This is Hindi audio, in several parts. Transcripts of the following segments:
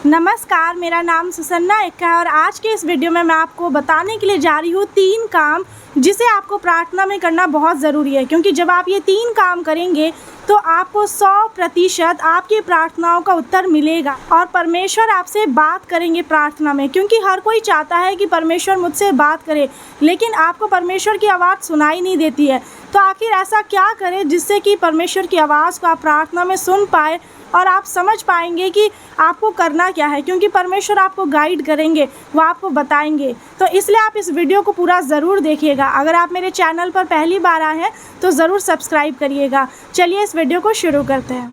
नमस्कार, मेरा नाम सुसन्ना एक है और आज के इस वीडियो में मैं आपको बताने के लिए जा रही हूँ 3 काम जिसे आपको प्रार्थना में करना बहुत ज़रूरी है। क्योंकि जब आप ये 3 काम करेंगे तो आपको 100% आपकी प्रार्थनाओं का उत्तर मिलेगा और परमेश्वर आपसे बात करेंगे प्रार्थना में। क्योंकि हर कोई चाहता है कि परमेश्वर मुझसे बात करे, लेकिन आपको परमेश्वर की आवाज़ सुनाई नहीं देती है। तो आखिर ऐसा क्या करें जिससे कि परमेश्वर की आवाज़ को आप प्रार्थना में सुन पाए और आप समझ पाएंगे कि आपको करना क्या है। क्योंकि परमेश्वर आपको गाइड करेंगे, वो आपको बताएंगे। तो इसलिए आप इस वीडियो को पूरा ज़रूर देखिएगा। अगर आप मेरे चैनल पर पहली बार आए हैं तो ज़रूर सब्सक्राइब करिएगा। चलिए इस वीडियो को शुरू करते हैं।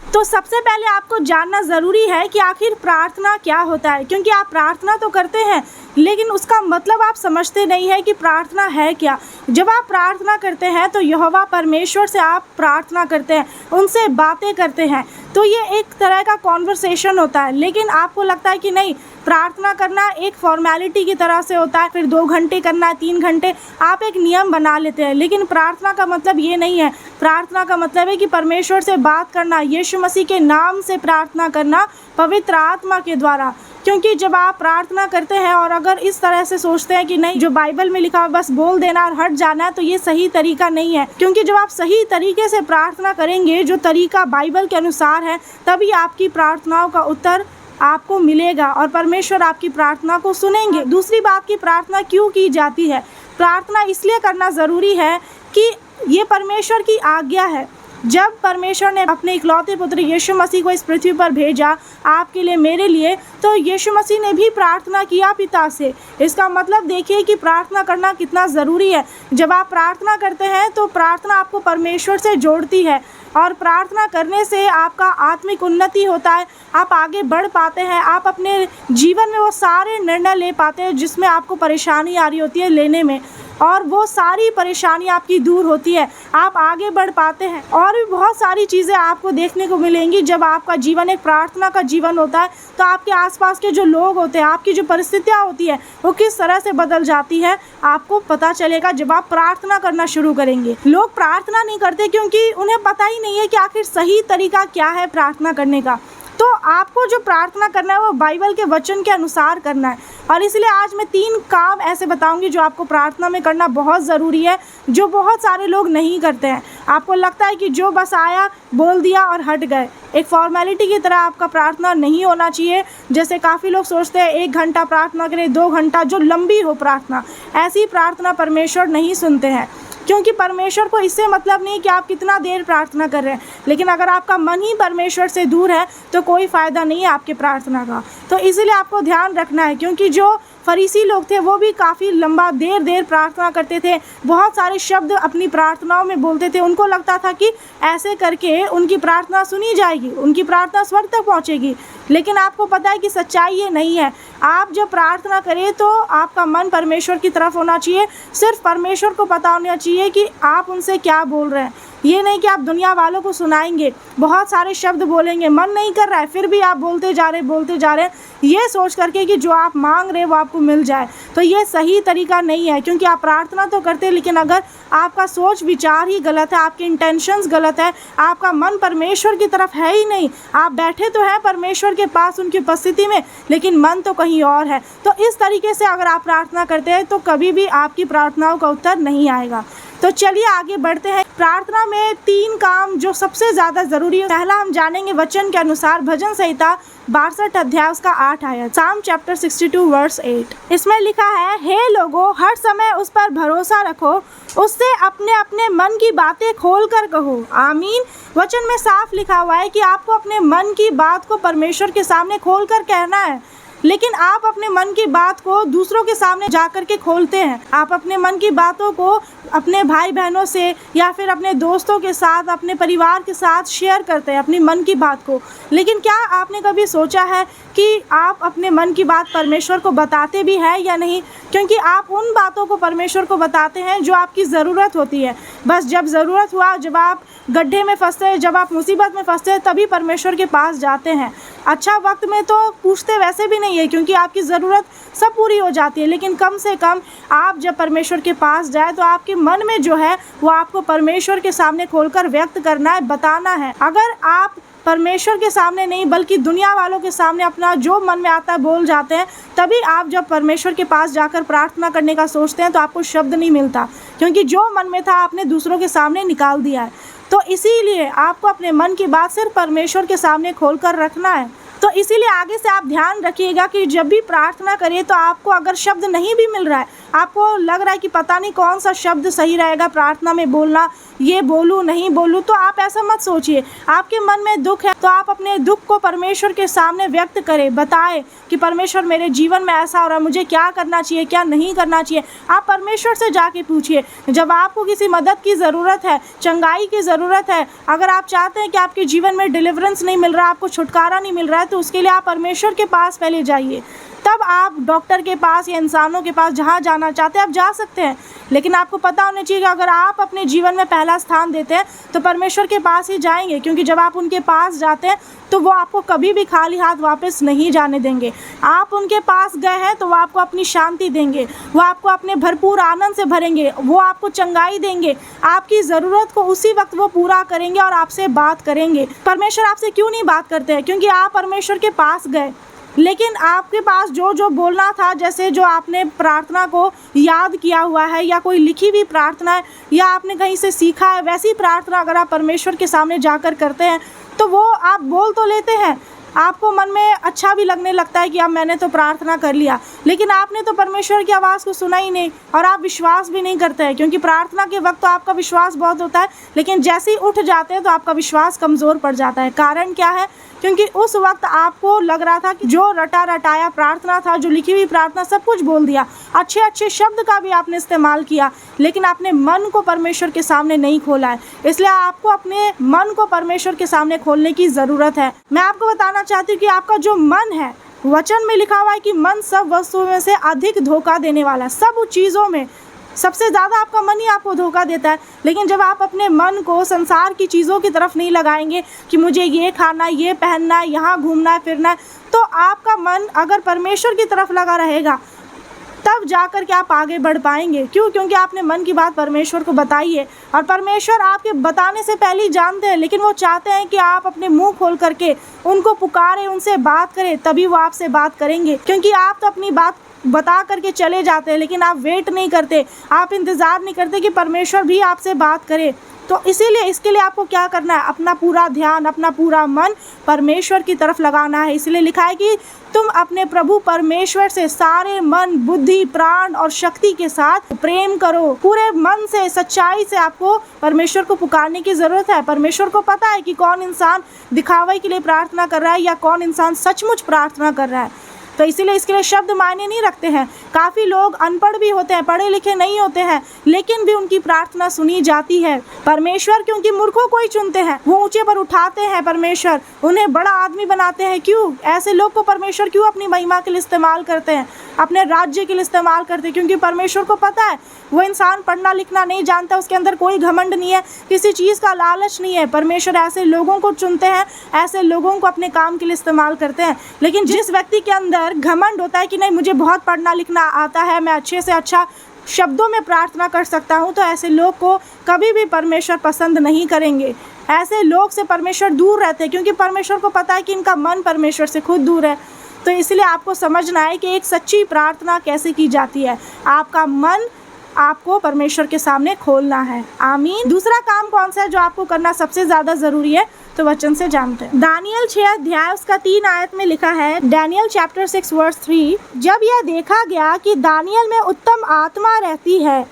तो सबसे पहले आपको जानना ज़रूरी है कि आखिर प्रार्थना क्या होता है। क्योंकि आप प्रार्थना तो करते हैं, लेकिन उसका मतलब आप समझते नहीं है कि प्रार्थना है क्या। जब आप प्रार्थना करते हैं तो यहोवा परमेश्वर से आप प्रार्थना करते हैं, उनसे बातें करते हैं। तो ये एक तरह का कॉन्वर्सेशन होता है। लेकिन आपको लगता है कि नहीं, प्रार्थना करना एक फॉर्मेलिटी की तरह से होता है, फिर 2 घंटे करना है, 3 घंटे, आप एक नियम बना लेते हैं। लेकिन प्रार्थना का मतलब ये नहीं है। प्रार्थना का मतलब है कि परमेश्वर से बात करना, यीशु मसीह के नाम से प्रार्थना करना, पवित्र आत्मा के द्वारा। क्योंकि जब आप प्रार्थना करते हैं और अगर इस तरह से सोचते हैं कि नहीं, जो बाइबल में लिखा है बस बोल देना और हट जाना है, तो ये सही तरीका नहीं है। क्योंकि जब आप सही तरीके से प्रार्थना करेंगे, जो तरीका बाइबल के अनुसार है, तभी आपकी प्रार्थनाओं का उत्तर आपको मिलेगा और परमेश्वर आपकी प्रार्थना को सुनेंगे। दूसरी बात की प्रार्थना क्यों की जाती है। प्रार्थना इसलिए करना ज़रूरी है कि ये परमेश्वर की आज्ञा है। जब परमेश्वर ने अपने इकलौते पुत्र यीशु मसीह को इस पृथ्वी पर भेजा आपके लिए, मेरे लिए, तो यीशु मसीह ने भी प्रार्थना किया पिता से। इसका मतलब देखिए कि प्रार्थना करना कितना ज़रूरी है। जब आप प्रार्थना करते हैं तो प्रार्थना आपको परमेश्वर से जोड़ती है और प्रार्थना करने से आपका आत्मिक उन्नति होता है, आप आगे बढ़ पाते हैं, आप अपने जीवन में वो सारे निर्णय ले पाते हैं जिसमें आपको परेशानी आ रही होती है लेने में, और वो सारी परेशानी आपकी दूर होती है, आप आगे बढ़ पाते हैं। और भी बहुत सारी चीज़ें आपको देखने को मिलेंगी। जब आपका जीवन एक प्रार्थना का जीवन होता है तो आपके आसपास के जो लोग होते हैं, आपकी जो परिस्थितियाँ होती है, वो किस तरह से बदल जाती है, आपको पता चलेगा जब आप प्रार्थना करना शुरू करेंगे। लोग प्रार्थना नहीं करते क्योंकि उन्हें पता ही नहीं है कि आखिर सही तरीका क्या है प्रार्थना करने का। तो आपको जो प्रार्थना करना है वो बाइबल के वचन के अनुसार करना है। और इसलिए आज मैं 3 काम ऐसे बताऊंगी जो आपको प्रार्थना में करना बहुत ज़रूरी है, जो बहुत सारे लोग नहीं करते हैं। आपको लगता है कि जो बस आया, बोल दिया और हट गए। एक फॉर्मेलिटी की तरह आपका प्रार्थना नहीं होना चाहिए। जैसे काफ़ी लोग सोचते हैं 1 घंटा प्रार्थना करें, 2 घंटा, जो लंबी हो प्रार्थना, ऐसी प्रार्थना परमेश्वर नहीं सुनते हैं। क्योंकि परमेश्वर को इससे मतलब नहीं कि आप कितना देर प्रार्थना कर रहे हैं। लेकिन अगर आपका मन ही परमेश्वर से दूर है तो कोई फ़ायदा नहीं है आपके प्रार्थना का। तो इसीलिए आपको ध्यान रखना है। क्योंकि जो फरीसी लोग थे वो भी काफ़ी लंबा देर प्रार्थना करते थे, बहुत सारे शब्द अपनी प्रार्थनाओं में बोलते थे। उनको लगता था कि ऐसे करके उनकी प्रार्थना सुनी जाएगी, उनकी प्रार्थना स्वर्ग तक पहुंचेगी। लेकिन आपको पता है कि सच्चाई ये नहीं है। आप जब प्रार्थना करें तो आपका मन परमेश्वर की तरफ होना चाहिए। सिर्फ परमेश्वर को पता होना चाहिए कि आप उनसे क्या बोल रहे हैं। ये नहीं कि आप दुनिया वालों को सुनाएंगे, बहुत सारे शब्द बोलेंगे, मन नहीं कर रहा है फिर भी आप बोलते जा रहे हैं, ये सोच करके कि जो आप मांग रहे हैं वो आपको मिल जाए। तो ये सही तरीका नहीं है। क्योंकि आप प्रार्थना तो करते हैं, लेकिन अगर आपका सोच विचार ही गलत है, आपके इंटेंशंस गलत है, आपका मन परमेश्वर की तरफ है ही नहीं, आप बैठे तो हैं परमेश्वर के पास उनकी उपस्थिति में, लेकिन मन तो कहीं और है, तो इस तरीके से अगर आप प्रार्थना करते हैं तो कभी भी आपकी प्रार्थनाओं का उत्तर नहीं आएगा। तो चलिए आगे बढ़ते हैं। प्रार्थना में 3 काम जो सबसे ज़्यादा ज़रूरी है। पहला हम जानेंगे वचन के अनुसार, भजन संहिता 62 अध्याय उसका 8 आयत, साम चैप्टर 62 वर्स 8। इसमें लिखा है, हे लोगों, हर समय उस पर भरोसा रखो, उससे अपने अपने मन की बातें खोल कर कहो। आमीन। वचन में साफ लिखा हुआ है कि आपको अपने मन की बात को परमेश्वर के सामने खोल कर कहना है। लेकिन आप अपने मन की बात को दूसरों के सामने जाकर के खोलते हैं। आप अपने मन की बातों को अपने भाई बहनों से या फिर अपने दोस्तों के साथ, अपने परिवार के साथ शेयर करते हैं अपनी मन की बात को। लेकिन क्या आपने कभी सोचा है कि आप अपने मन की बात परमेश्वर को बताते भी हैं या नहीं? क्योंकि आप उन बातों को परमेश्वर को बताते हैं जो आपकी ज़रूरत होती है। बस जब ज़रूरत हुआ, जब आप गड्ढे में फंसते हैं, जब आप मुसीबत में फंसते हैं, तभी परमेश्वर के पास जाते हैं। अच्छा वक्त में तो पूछते वैसे भी नहीं है, क्योंकि आपकी ज़रूरत सब पूरी हो जाती है। लेकिन कम से कम आप जब परमेश्वर के पास जाए तो आपके मन में जो है वो आपको परमेश्वर के सामने खोलकर व्यक्त करना है, बताना है। अगर आप परमेश्वर के सामने नहीं बल्कि दुनिया वालों के सामने अपना जो मन में आता है बोल जाते हैं, तभी आप जब परमेश्वर के पास जाकर प्रार्थना करने का सोचते हैं तो आपको शब्द नहीं मिलता, क्योंकि जो मन में था आपने दूसरों के सामने निकाल दिया है। तो इसीलिए आपको अपने मन की बात सिर्फ परमेश्वर के सामने खोलकर रखना है। तो इसीलिए आगे से आप ध्यान रखिएगा कि जब भी प्रार्थना करिए तो आपको अगर शब्द नहीं भी मिल रहा है, आपको लग रहा है कि पता नहीं कौन सा शब्द सही रहेगा प्रार्थना में बोलना, ये बोलूँ नहीं बोलूँ, तो आप ऐसा मत सोचिए। आपके मन में दुख है तो आप अपने दुख को परमेश्वर के सामने व्यक्त करें, बताएं कि परमेश्वर मेरे जीवन में ऐसा हो रहा है, मुझे क्या करना चाहिए क्या नहीं करना चाहिए। आप परमेश्वर से जाके पूछिए। जब आपको किसी मदद की ज़रूरत है, चंगाई की ज़रूरत है, अगर आप चाहते हैं कि आपके जीवन में डिलीवरेंस नहीं मिल रहा, आपको छुटकारा नहीं मिल रहा है, तो उसके लिए आप परमेश्वर के पास पहले जाइए। तब आप डॉक्टर के पास या इंसानों के पास जहाँ जाना चाहते हैं आप जा सकते हैं। लेकिन आपको पता होना चाहिए कि अगर आप अपने जीवन में पहला स्थान देते हैं तो परमेश्वर के पास ही जाएंगे, क्योंकि जब आप उनके पास जाते हैं तो वो आपको कभी भी खाली हाथ वापस नहीं जाने देंगे। आप उनके पास गए हैं तो वो आपको अपनी शांति देंगे, वो आपको अपने भरपूर आनंद से भरेंगे, वो आपको चंगाई देंगे, आपकी ज़रूरत को उसी वक्त वो पूरा करेंगे और आपसे बात करेंगे। परमेश्वर आपसे क्यों नहीं बात करते हैं? क्योंकि आप परमेश्वर के पास गए, लेकिन आपके पास जो बोलना था, जैसे जो आपने प्रार्थना को याद किया हुआ है या कोई लिखी हुई प्रार्थना है या आपने कहीं से सीखा है, वैसी प्रार्थना अगर आप परमेश्वर के सामने जाकर करते हैं तो वो आप बोल तो लेते हैं, आपको मन में अच्छा भी लगने लगता है कि अब मैंने तो प्रार्थना कर लिया, लेकिन आपने तो परमेश्वर की आवाज़ को सुना ही नहीं और आप विश्वास भी नहीं करते हैं। क्योंकि प्रार्थना के वक्त तो आपका विश्वास बहुत होता है, लेकिन जैसे ही उठ जाते हैं तो आपका विश्वास कमज़ोर पड़ जाता है। कारण क्या है? क्योंकि उस वक्त आपको लग रहा था कि जो रटा रटाया प्रार्थना था, जो लिखी हुई प्रार्थना, सब कुछ बोल दिया, अच्छे अच्छे शब्द का भी आपने इस्तेमाल किया, लेकिन आपने मन को परमेश्वर के सामने नहीं खोला है। इसलिए आपको अपने मन को परमेश्वर के सामने खोलने की ज़रूरत है। मैं आपको बताना चाहती हूँ कि आपका जो मन है, वचन में लिखा हुआ है कि मन सब वस्तुओं में से अधिक धोखा देने वाला है। सब चीज़ों में सबसे ज़्यादा आपका मन ही आपको धोखा देता है। लेकिन जब आप अपने मन को संसार की चीज़ों की तरफ नहीं लगाएंगे कि मुझे ये खाना है, ये पहनना है, यहाँ घूमना है, फिरना है, तो आपका मन अगर परमेश्वर की तरफ लगा रहेगा तब जाकर के आप आगे बढ़ पाएंगे। क्यों? क्योंकि आपने मन की बात परमेश्वर को बताई है और परमेश्वर आपके बताने से पहले ही जानते हैं, लेकिन वो चाहते हैं कि आप अपने मुंह खोल करके उनको पुकारें, उनसे बात करें, तभी वो आपसे बात करेंगे। क्योंकि आप तो अपनी बात बता करके चले जाते हैं, लेकिन आप वेट नहीं करते, आप इंतज़ार नहीं करते कि परमेश्वर भी आपसे बात करे। तो इसीलिए इसके लिए आपको क्या करना है? अपना पूरा ध्यान, अपना पूरा मन परमेश्वर की तरफ लगाना है। इसलिए लिखा है कि तुम अपने प्रभु परमेश्वर से सारे मन, बुद्धि, प्राण और शक्ति के साथ प्रेम करो। पूरे मन से, सच्चाई से आपको परमेश्वर को पुकारने की ज़रूरत है। परमेश्वर को पता है कि कौन इंसान दिखावे के लिए प्रार्थना कर रहा है या कौन इंसान सचमुच प्रार्थना कर रहा है। तो इसीलिए इसके लिए शब्द मायने नहीं रखते हैं। काफ़ी लोग अनपढ़ भी होते हैं, पढ़े लिखे नहीं होते हैं, लेकिन भी उनकी प्रार्थना सुनी जाती है। परमेश्वर क्योंकि मूर्खों को ही चुनते हैं, वो ऊंचे पर उठाते हैं परमेश्वर, उन्हें बड़ा आदमी बनाते हैं। क्यों? ऐसे लोग को परमेश्वर क्यों अपनी महिमा के लिए इस्तेमाल करते हैं, अपने राज्य के लिए इस्तेमाल करते हैं? क्योंकि परमेश्वर को पता है वो इंसान पढ़ना लिखना नहीं जानता, उसके अंदर कोई घमंड नहीं है, किसी चीज़ का लालच नहीं है। परमेश्वर ऐसे लोगों को चुनते हैं, ऐसे लोगों को अपने काम के लिए इस्तेमाल करते हैं। लेकिन जिस व्यक्ति के अंदर घमंड होता है कि नहीं मुझे बहुत पढ़ना लिखना आता है, मैं अच्छे से अच्छा शब्दों में प्रार्थना कर सकता हूँ, तो ऐसे लोग को कभी भी परमेश्वर पसंद नहीं करेंगे। ऐसे लोग से परमेश्वर दूर रहते हैं, क्योंकि परमेश्वर को पता है कि इनका मन परमेश्वर से खुद दूर है। तो इसलिए आपको समझना है कि एक सच्ची प्रार्थना कैसे की जाती है। आपका मन आपको परमेश्वर के सामने खोलना है। आमीन। दूसरा काम कौन सा है जो आपको करना सबसे ज़्यादा ज़रूरी है? तो वचन से जानते हैं। दानियल 6 अध्याय उसका 3 आयत में लिखा है, डैनियल चैप्टर 6 वर्स 3, जब यह देखा गया कि दानियल में उत्तम आत्मा रहती है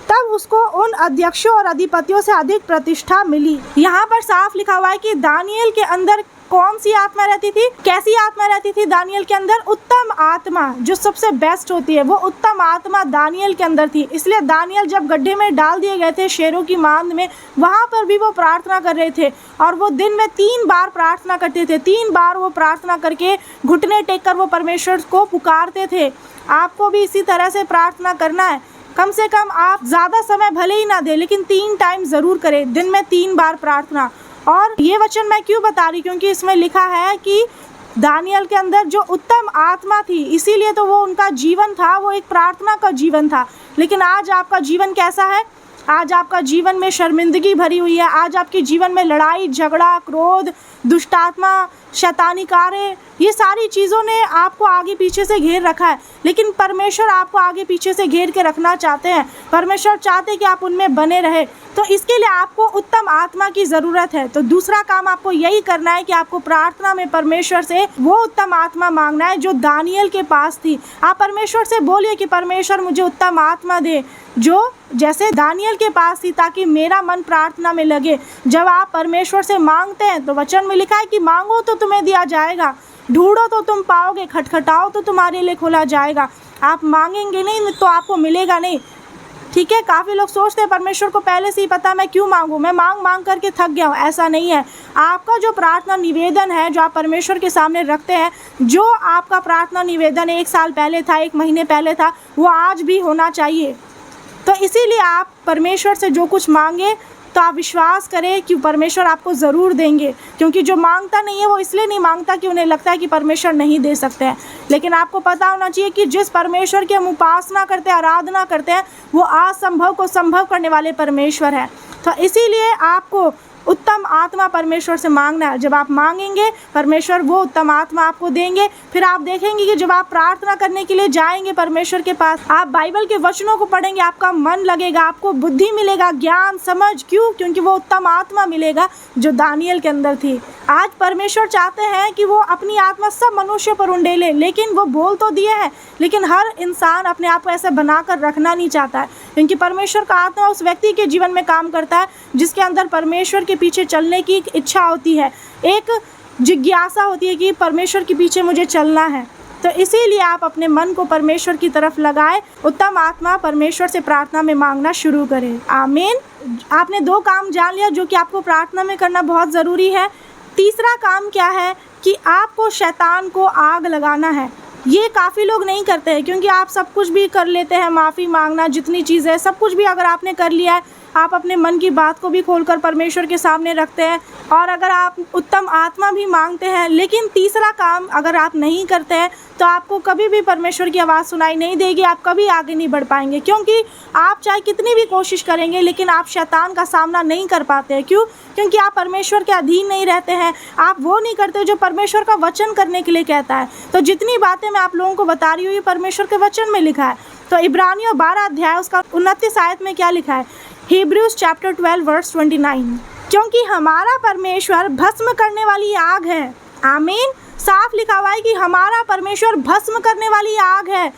तब उसको उन अध्यक्षों और अधिपतियों से अधिक प्रतिष्ठा मिली। यहाँ पर साफ लिखा हुआ है कि दानियल के अंदर कौन सी आत्मा रहती थी? कैसी आत्मा रहती थी दानियल के अंदर? उत्तम आत्मा, जो सबसे बेस्ट होती है, वो उत्तम आत्मा दानियल के अंदर थी। इसलिए दानियल जब गड्ढे में डाल दिए गए थे शेरों की मांद में, वहाँ पर भी वो प्रार्थना कर रहे थे और वो दिन में 3 बार प्रार्थना करते थे। 3 बार वो प्रार्थना करके घुटने टेक कर वो परमेश्वर को पुकारते थे। आपको भी इसी तरह से प्रार्थना करना है। कम से कम आप ज़्यादा समय भले ही ना दें, लेकिन 3 टाइम ज़रूर करें, दिन में 3 बार प्रार्थना। और ये वचन मैं क्यों बता रही, क्योंकि इसमें लिखा है कि दानियल के अंदर जो उत्तम आत्मा थी, इसीलिए तो वो उनका जीवन था, वो एक प्रार्थना का जीवन था। लेकिन आज आपका जीवन कैसा है? आज आपका जीवन में शर्मिंदगी भरी हुई है। आज आपके जीवन में लड़ाई झगड़ा, क्रोध, दुष्टात्मा, शैतानी कार्य, ये सारी चीज़ों ने आपको आगे पीछे से घेर रखा है। लेकिन परमेश्वर आपको आगे पीछे से घेर के रखना चाहते हैं। परमेश्वर चाहते हैं कि आप उनमें बने रहे। तो इसके लिए आपको उत्तम आत्मा की ज़रूरत है। तो दूसरा काम आपको यही करना है कि आपको प्रार्थना में परमेश्वर से वो उत्तम आत्मा मांगना है जो दानियल के पास थी। आप परमेश्वर से बोलिए कि परमेश्वर मुझे उत्तम आत्मा दे, जो जैसे दानियल के पास थी, ताकि मेरा मन प्रार्थना में लगे। जब आप परमेश्वर से मांगते हैं तो वचन में लिखा है कि मांगो तो तुम्हें दिया जाएगा, ढूंढो तो तुम पाओगे, खटखटाओ तो तुम्हारे लिए खोला जाएगा। आप मांगेंगे नहीं तो आपको मिलेगा नहीं। ठीक है, काफ़ी लोग सोचते हैं परमेश्वर को पहले से ही पता, मैं क्यों मांगूं, मैं मांग मांग करके थक गया हूँ। ऐसा नहीं है। आपका जो प्रार्थना निवेदन है जो आप परमेश्वर के सामने रखते हैं, जो आपका प्रार्थना निवेदन 1 साल पहले था, 1 महीने पहले था, वो आज भी होना चाहिए। तो इसीलिए आप परमेश्वर से जो कुछ मांगे तो आप विश्वास करें कि परमेश्वर आपको ज़रूर देंगे। क्योंकि जो मांगता नहीं है वो इसलिए नहीं मांगता कि उन्हें लगता है कि परमेश्वर नहीं दे सकते हैं। लेकिन आपको पता होना चाहिए कि जिस परमेश्वर की हम उपासना करते हैं, आराधना करते हैं, वो असंभव को संभव करने वाले परमेश्वर है। तो इसीलिए आपको उत्तम आत्मा परमेश्वर से मांगना है। जब आप मांगेंगे परमेश्वर वो उत्तम आत्मा आपको देंगे। फिर आप देखेंगे कि जब आप प्रार्थना करने के लिए जाएंगे परमेश्वर के पास, आप बाइबल के वचनों को पढ़ेंगे, आपका मन लगेगा, आपको बुद्धि मिलेगा, ज्ञान समझ। क्यों? क्योंकि वो उत्तम आत्मा मिलेगा जो दानियल के अंदर थी। आज परमेश्वर चाहते हैं कि वो अपनी आत्मा सब मनुष्य पर उंडेले, लेकिन वो बोल तो दिए हैं, लेकिन हर इंसान अपने आप को ऐसे बनाकर रखना नहीं चाहता है। क्योंकि परमेश्वर का आत्मा उस व्यक्ति के जीवन में काम करता है जिसके अंदर परमेश्वर के पीछे चलने की एक इच्छा होती है, एक जिज्ञासा होती है कि परमेश्वर के पीछे मुझे चलना है। तो इसीलिए आप अपने मन को परमेश्वर की तरफ लगाएं, उत्तम आत्मा परमेश्वर से प्रार्थना में मांगना शुरू करें। आमीन। आपने 2 काम जान लिया जो कि आपको प्रार्थना में करना बहुत ज़रूरी है। तीसरा काम क्या है कि आपको शैतान को आग लगाना है। ये काफ़ी लोग नहीं करते हैं, क्योंकि आप सब कुछ भी कर लेते हैं, माफ़ी मांगना, जितनी चीज़ें, सब कुछ भी अगर आपने कर लिया है, आप अपने मन की बात को भी खोलकर परमेश्वर के सामने रखते हैं, और अगर आप उत्तम आत्मा भी मांगते हैं। लेकिन तीसरा काम अगर आप नहीं करते हैं तो आपको कभी भी परमेश्वर की आवाज़ सुनाई नहीं देगी, आप कभी आगे नहीं बढ़ पाएंगे। क्योंकि आप चाहे कितनी भी कोशिश करेंगे लेकिन आप शैतान का सामना नहीं कर पाते हैं। क्यों? क्योंकि आप परमेश्वर के अधीन नहीं रहते हैं, आप वो नहीं करते जो परमेश्वर का वचन करने के लिए कहता है। तो जितनी बातें मैं आप लोगों को बता रही हूँ ये परमेश्वर के वचन में लिखा है। तो इब्रानियों 12 अध्याय उसका 29 आयत में क्या लिखा है? Hebrews chapter 12 verse 29। क्योंकि हमारा परमेश्वर भस्म करने वाली आग है। आमीन। साफ लिखा हुआ है कि हमारा परमेश्वर भस्म करने वाली आग है।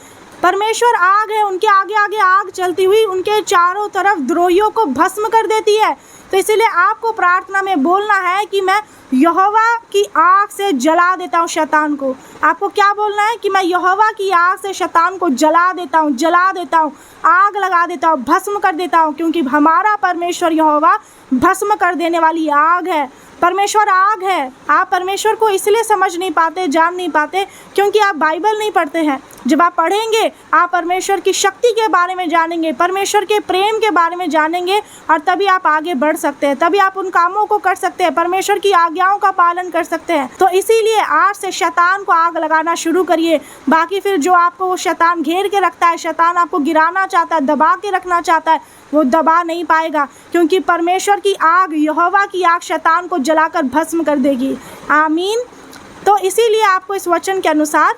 परमेश्वर आग है, उनके आगे आगे आग चलती हुई उनके चारों तरफ द्रोहियों को भस्म कर देती है। तो इसीलिए आपको प्रार्थना में बोलना है कि मैं यहोवा की आग से जला देता हूँ शैतान को। आपको क्या बोलना है? कि मैं यहोवा की आग से शैतान को जला देता हूँ, जला देता हूँ, आग लगा देता हूँ, भस्म कर देता हूँ। क्योंकि हमारा परमेश्वर यहोवा भस्म कर देने वाली आग है। परमेश्वर आग है। आप परमेश्वर को इसलिए समझ नहीं पाते, जान नहीं पाते, क्योंकि आप बाइबल नहीं पढ़ते हैं। जब आप पढ़ेंगे आप परमेश्वर की शक्ति के बारे में जानेंगे, परमेश्वर के प्रेम के बारे में जानेंगे, और तभी आप आगे बढ़ सकते हैं, तभी आप उन कामों को कर सकते हैं, परमेश्वर की आज्ञाओं का पालन कर सकते हैं। तो इसीलिए आज से शैतान को आग लगाना शुरू करिए। बाकी फिर जो आपको वो शैतान घेर के रखता है, शैतान आपको गिराना चाहता है, दबा के रखना चाहता है, वो दबा नहीं पाएगा। क्योंकि परमेश्वर की आग, यहोवा की आग शैतान को जलाकर भस्म कर देगी। आमीन। तो इसीलिए आपको इस वचन के अनुसार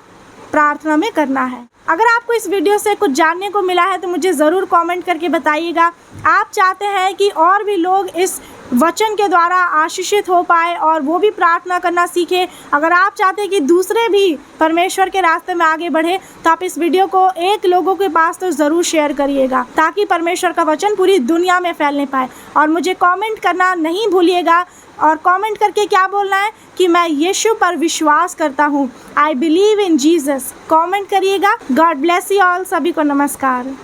प्रार्थना में करना है। अगर आपको इस वीडियो से कुछ जानने को मिला है तो मुझे ज़रूर कमेंट करके बताइएगा। आप चाहते हैं कि और भी लोग इस वचन के द्वारा आशीषित हो पाए और वो भी प्रार्थना करना सीखें। अगर आप चाहते हैं कि दूसरे भी परमेश्वर के रास्ते में आगे बढ़े तो आप इस वीडियो को 1 लोगों के पास तो ज़रूर शेयर करिएगा, ताकि परमेश्वर का वचन पूरी दुनिया में फैलने पाए। और मुझे कमेंट करना नहीं भूलिएगा, और कमेंट करके क्या बोलना है? कि मैं यीशु पर विश्वास करता हूँ। I believe in Jesus. Comment करिएगा। God bless you all. सभी को नमस्कार।